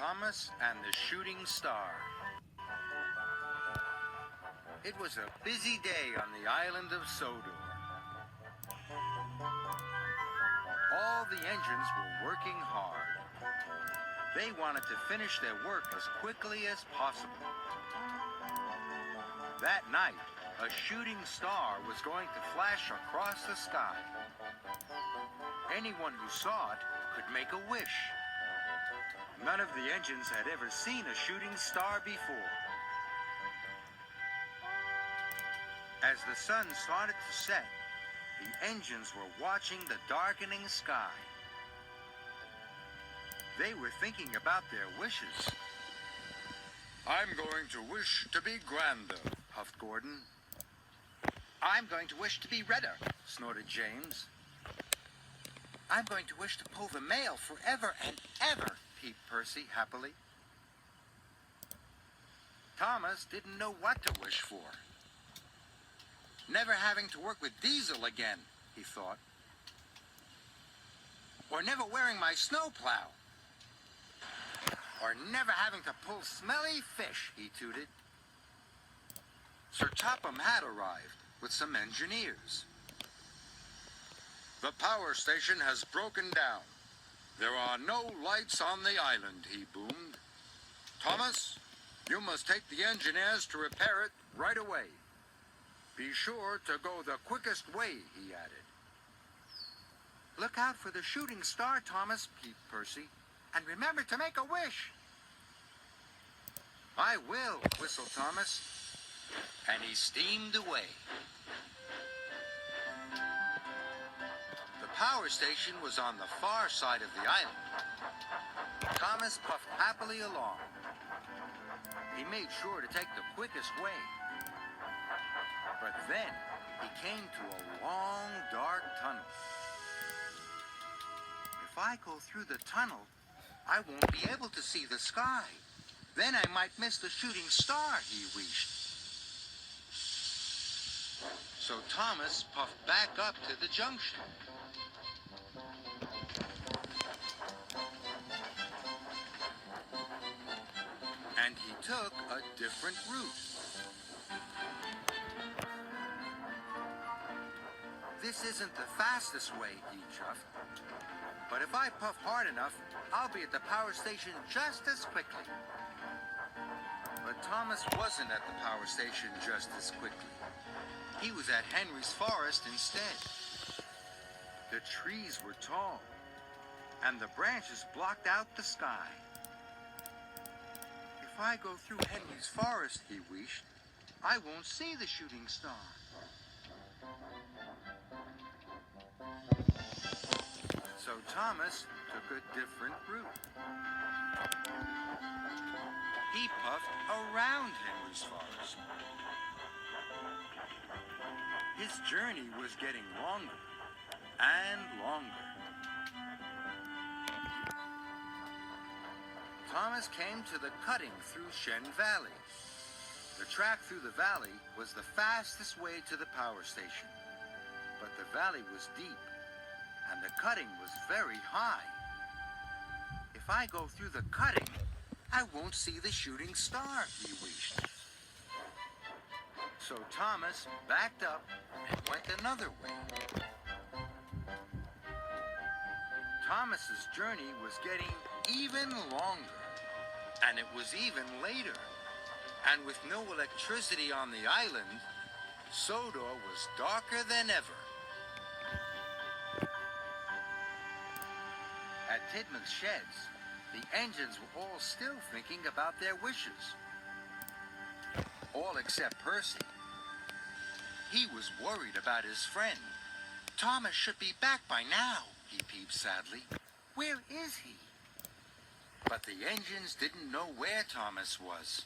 Thomas and the Shooting Star. It was a busy day on the island of Sodor. All the engines were working hard. They wanted to finish their work as quickly as possible. That night, a shooting star was going to flash across the sky. Anyone who saw it could make a wish. None of the engines had ever seen a shooting star before. As the sun started to set, the engines were watching the darkening sky. They were thinking about their wishes. "I'm going to wish to be grander," huffed Gordon. "I'm going to wish to be redder," snorted James. "I'm going to wish to pull the mail forever and ever," peeped Percy happily. Thomas didn't know what to wish for. "Never having to work with Diesel again," he thought. "Or never wearing my snowplow. Or never having to pull smelly fish," he tooted. Sir Topham had arrived with some engineers. "The power station has broken down. There are no lights on the island," he boomed. "Thomas, you must take the engineers to repair it right away. Be sure to go the quickest way," he added. "Look out for the shooting star, Thomas," peeped Percy. "And remember to make a wish." "I will," whistled Thomas. And he steamed away. The power station was on the far side of the island. Thomas puffed happily along. He made sure to take the quickest way. But then he came to a long, dark tunnel. "If I go through the tunnel, I won't be able to see the sky. Then I might miss the shooting star," he wished. So Thomas puffed back up to the junction. And he took a different route. "This isn't the fastest way," he chuffed. "But if I puff hard enough, I'll be at the power station just as quickly." But Thomas wasn't at the power station just as quickly. He was at Henry's Forest instead. The trees were tall, and the branches blocked out the sky. "If I go through Henry's Forest," he wished, "I won't see the shooting star." So Thomas took a different route. He puffed around Henry's Forest. His journey was getting longer and longer. Thomas came to the cutting through Shen Valley. The track through the valley was the fastest way to the power station. But the valley was deep, and the cutting was very high. "If I go through the cutting, I won't see the shooting star," he wished. So Thomas backed up and went another way. Thomas's journey was getting even longer, and it was even later. And with no electricity on the island, Sodor was darker than ever. At Tidman's sheds, the engines were all still thinking about their wishes. All except Percy. He was worried about his friend. "Thomas should be back by now," he peeped sadly. "Where is he?" But the engines didn't know where Thomas was.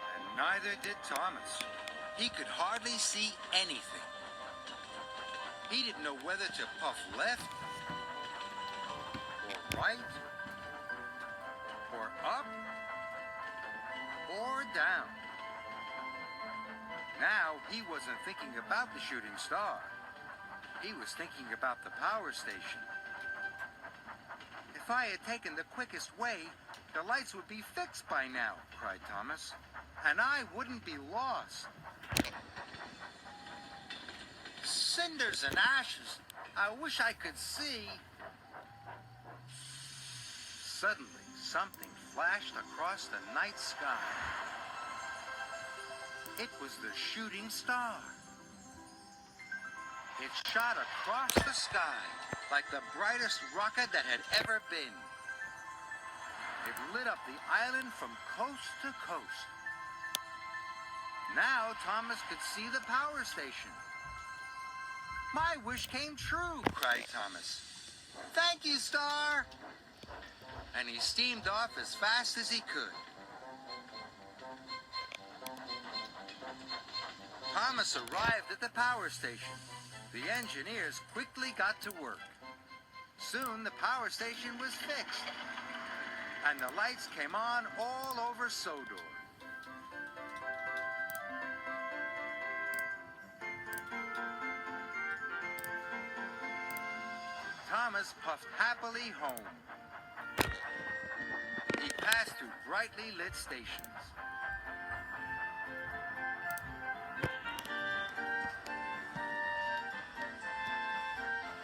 And neither did Thomas. He could hardly see anything. He didn't know whether to puff left, or right, or up, or down. Now he wasn't thinking about the shooting star. He was thinking about the power station. "If If I had taken the quickest way, the lights would be fixed by now, cried Thomas, and I wouldn't be lost. Cinders and ashes. I wish I could see. Suddenly, something flashed across the night sky. It was the shooting star. It shot across the sky like the brightest rocket that had ever been. It lit up the island from coast to coast. Now Thomas could see the power station. My wish came true, cried Thomas. Thank you, Star! And he steamed off as fast as he could. Thomas arrived at the power station. The engineers quickly got to work. Soon the power station was fixed, and the lights came on all over Sodor. Thomas puffed happily home. He passed through brightly lit stations.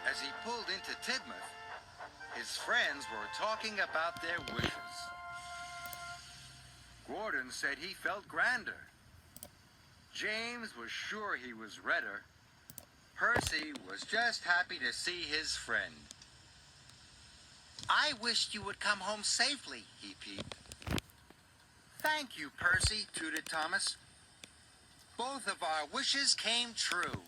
As he pulled into Tidmouth, his friends were talking about their wishes. Gordon said he felt grander. James was sure he was redder. Percy was just happy to see his friend. I wished you would come home safely, he peeped. Thank you, Percy, tooted Thomas. Both of our wishes came true.